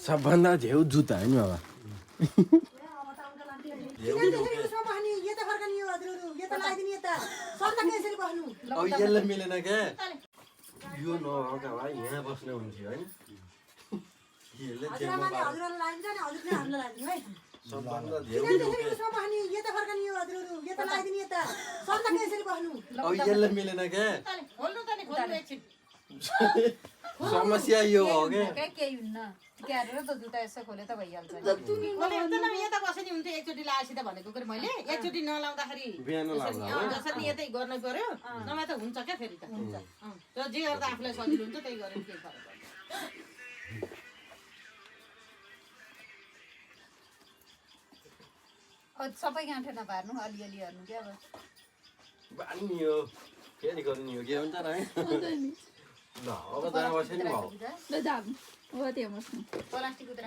सबभन्दा झेउ जुत्ता होइन बाबा अब यसले मिलेन क्या यो नभएका भए यहाँ बस्ने हुन्थ्यो होइन सबभन्दा झेउ अब यसले मिलेन क्या समस्या यो हो क्या केही हुन्न क्यारेर त जुत्ता यसो खोले त भइहाल्छ यता बस्यो नि हुन्थ्यो एकचोटि लाएपछि त भनेको कुरो मैले एकचोटि नलाउँदाखेरि बिहान लाउँदा जसरी यतै गर्नै पर्यो नभए त हुन्छ क्या फेरि त हुन्छ त्यो जे गर्दा आफूलाई सजिलो हुन्छ त्यही गरेर केही फरक पर्दैन सबै गाँठे नपार्नु अलिअलि हेर्नु क्या अब बानी नि हो फेरि गर्नु हो के हुन्छ र है ल अब जहाँ बस्यो नि भाउ प्लास्टिक उत्र